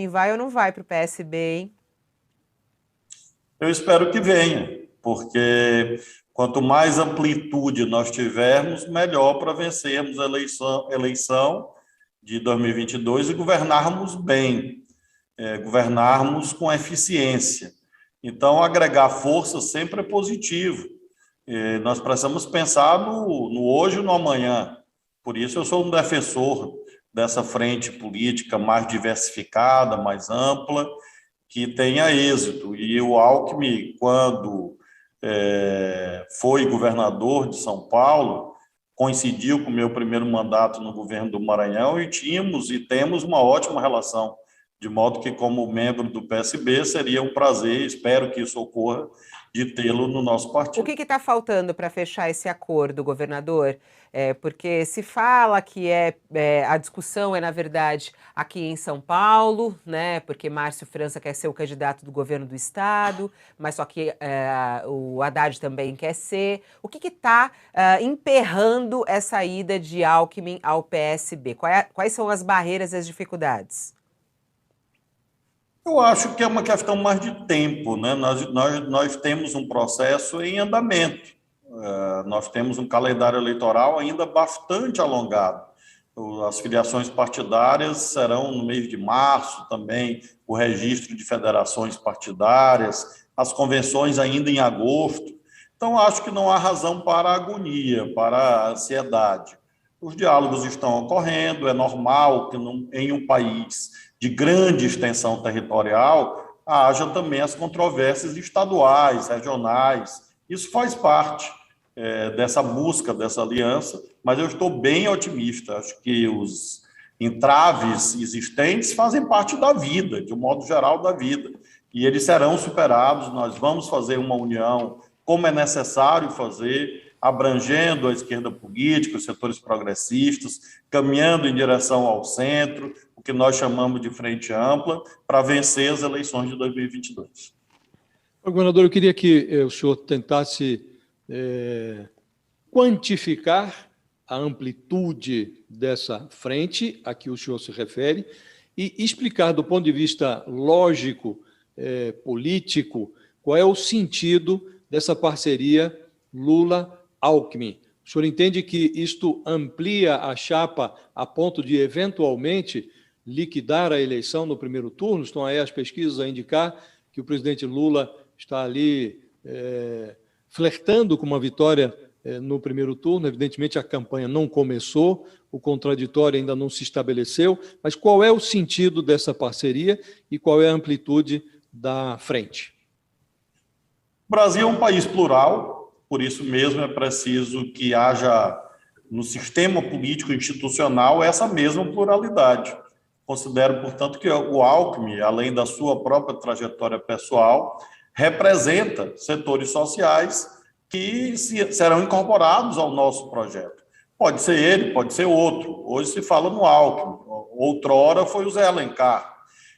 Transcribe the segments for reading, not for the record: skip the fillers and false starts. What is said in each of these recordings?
vai ou não vai para o PSB, hein? Eu espero que venha, porque quanto mais amplitude nós tivermos, melhor para vencermos a eleição de 2022 e governarmos bem, governarmos com eficiência. Então, agregar força sempre é positivo. Nós precisamos pensar no hoje e no amanhã. Por isso, eu sou um defensor dessa frente política mais diversificada, mais ampla, que tenha êxito. E o Alckmin, quando foi governador de São Paulo, coincidiu com o meu primeiro mandato no governo do Maranhão e tínhamos e temos uma ótima relação, de modo que, como membro do PSB, seria um prazer, espero que isso ocorra, de tê-lo no nosso O partido. que está faltando para fechar esse acordo, governador? Porque se fala que a discussão é, na verdade, aqui em São Paulo, né? Porque Márcio França quer ser o candidato do governo do estado, mas só que o Haddad também quer ser. O que está emperrando essa ida de Alckmin ao PSB? Quais são as barreiras e as dificuldades? Eu acho que é uma questão mais de tempo, né? Nós temos um processo em andamento, nós temos um calendário eleitoral ainda bastante alongado. As filiações partidárias serão no mês de março também, o registro de federações partidárias, as convenções ainda em agosto. Então, acho que não há razão para a agonia, para a ansiedade. Os diálogos estão ocorrendo, é normal que em um país de grande extensão territorial haja também as controvérsias estaduais, regionais. Isso faz parte dessa busca, dessa aliança, mas eu estou bem otimista. Acho que os entraves existentes fazem parte da vida, de um modo geral da vida, e eles serão superados. Nós vamos fazer uma união como é necessário fazer, abrangendo a esquerda política, os setores progressistas, caminhando em direção ao centro, o que nós chamamos de frente ampla, para vencer as eleições de 2022. Governador, eu queria que o senhor tentasse quantificar a amplitude dessa frente a que o senhor se refere e explicar, do ponto de vista lógico, político, qual é o sentido dessa parceria Lula-Alckmin. O senhor entende que isto amplia a chapa a ponto de, eventualmente, liquidar a eleição no primeiro turno? Estão aí as pesquisas a indicar que o presidente Lula está ali flertando com uma vitória no primeiro turno. Evidentemente, a campanha não começou, o contraditório ainda não se estabeleceu, mas qual é o sentido dessa parceria e qual é a amplitude da frente? O Brasil é um país plural, por isso mesmo é preciso que haja no sistema político institucional essa mesma pluralidade. Considero, portanto, que o Alckmin, além da sua própria trajetória pessoal, representa setores sociais que serão incorporados ao nosso projeto. Pode ser ele, pode ser outro. Hoje se fala no Alckmin, outrora foi o Zé Alencar.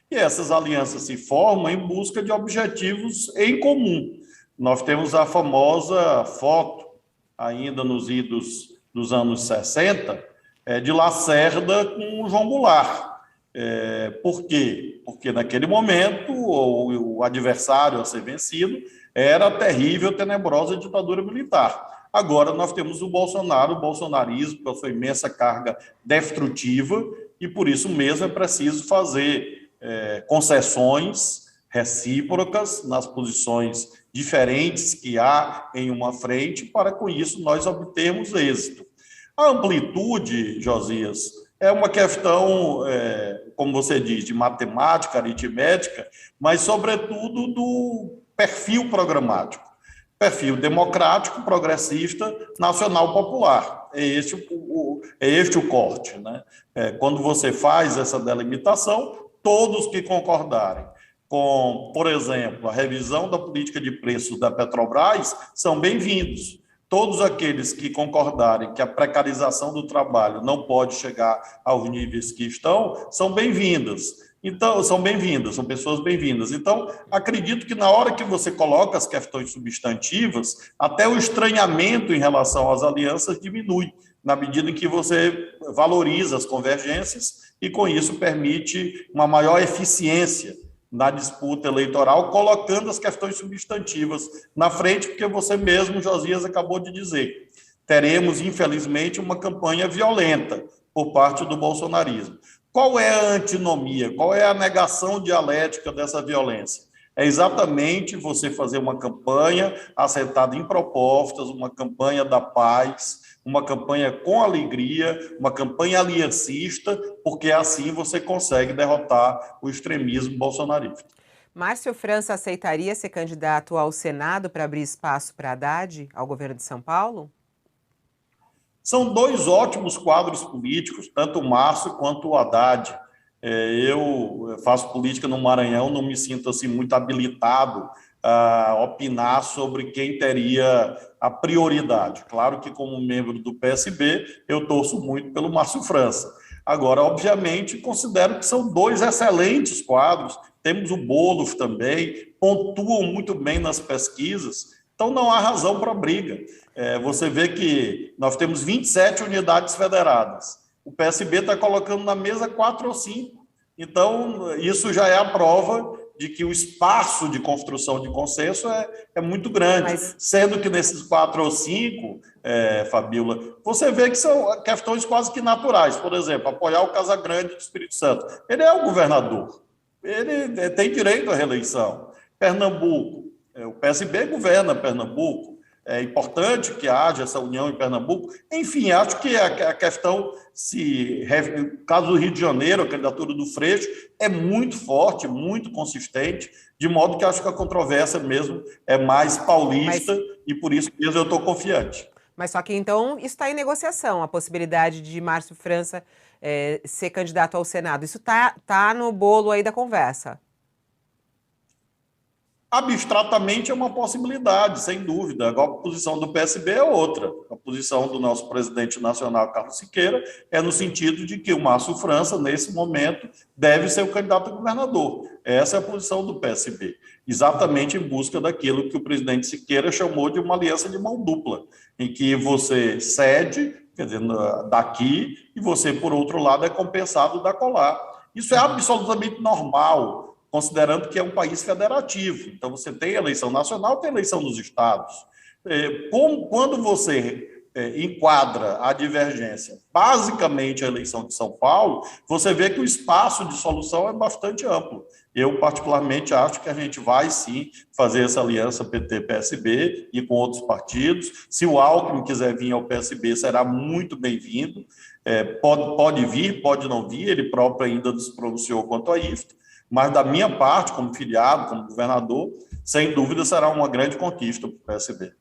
E essas alianças se formam em busca de objetivos em comum. Nós temos a famosa foto, ainda nos idos dos anos 60, de Lacerda com o João Goulart. Por quê? Porque naquele momento o adversário a ser vencido era a terrível, tenebrosa ditadura militar. Agora nós temos o Bolsonaro, o bolsonarismo, com a sua imensa carga destrutiva, e por isso mesmo é preciso fazer concessões recíprocas nas posições diferentes que há em uma frente, para com isso nós obtermos êxito. A amplitude, Josias, é uma questão, como você diz, de matemática, aritmética, mas, sobretudo, do perfil programático. Perfil democrático, progressista, nacional popular. É este o corte, né? Quando você faz essa delimitação, todos que concordarem com, por exemplo, a revisão da política de preços da Petrobras são bem-vindos. Todos aqueles que concordarem que a precarização do trabalho não pode chegar aos níveis que estão, são bem-vindas. Então, são bem-vindas, são pessoas bem-vindas. Então, acredito que na hora que você coloca as questões substantivas, até o estranhamento em relação às alianças diminui, na medida em que você valoriza as convergências e, com isso, permite uma maior eficiência na disputa eleitoral, colocando as questões substantivas na frente, porque você mesmo, Josias, acabou de dizer. Teremos, infelizmente, uma campanha violenta por parte do bolsonarismo. Qual é a antinomia? Qual é a negação dialética dessa violência? É exatamente você fazer uma campanha assentada em propostas, uma campanha da paz, uma campanha com alegria, uma campanha aliancista, porque assim você consegue derrotar o extremismo bolsonarista. Márcio França aceitaria ser candidato ao Senado para abrir espaço para Haddad, ao governo de São Paulo? São dois ótimos quadros políticos, tanto o Márcio quanto o Haddad. Eu faço política no Maranhão, não me sinto assim muito habilitado a opinar sobre quem teria a prioridade. Claro que, como membro do PSB, eu torço muito pelo Márcio França. Agora, obviamente, considero que são dois excelentes quadros. Temos o Boulos também, pontuam muito bem nas pesquisas, então não há razão para briga. Você vê que nós temos 27 unidades federadas. O PSB está colocando na mesa 4 ou 5. Então, isso já é a prova de que o espaço de construção de consenso é muito grande. Sendo que nesses 4 ou 5, Fabíola, você vê que são questões quase que naturais. Por exemplo, apoiar o Casagrande do Espírito Santo. Ele é o governador. Ele tem direito à reeleição. Pernambuco, o PSB governa Pernambuco. É importante que haja essa união em Pernambuco. Enfim, acho que a questão, no caso do Rio de Janeiro, a candidatura do Freixo é muito forte, muito consistente, de modo que acho que a controvérsia mesmo é mais paulista e por isso mesmo eu estou confiante. Mas só que então isso está em negociação, a possibilidade de Márcio França ser candidato ao Senado. Isso tá no bolo aí da conversa. Abstratamente é uma possibilidade, sem dúvida. Agora, a posição do PSB é outra. A posição do nosso presidente nacional, Carlos Siqueira, é no sentido de que o Márcio França, nesse momento, deve ser o candidato a governador. Essa é a posição do PSB, exatamente em busca daquilo que o presidente Siqueira chamou de uma aliança de mão dupla, em que você cede, quer dizer, daqui, e você, por outro lado, é compensado da colar. Isso é absolutamente normal, considerando que é um país federativo. Então, você tem eleição nacional, tem eleição nos estados. Quando você enquadra a divergência, basicamente a eleição de São Paulo, você vê que o espaço de solução é bastante amplo. Eu, particularmente, acho que a gente vai, sim, fazer essa aliança PT-PSB e com outros partidos. Se o Alckmin quiser vir ao PSB, será muito bem-vindo. Pode vir, pode não vir, ele próprio ainda não se pronunciou quanto a isso. Mas, da minha parte, como filiado, como governador, sem dúvida será uma grande conquista para o PSB.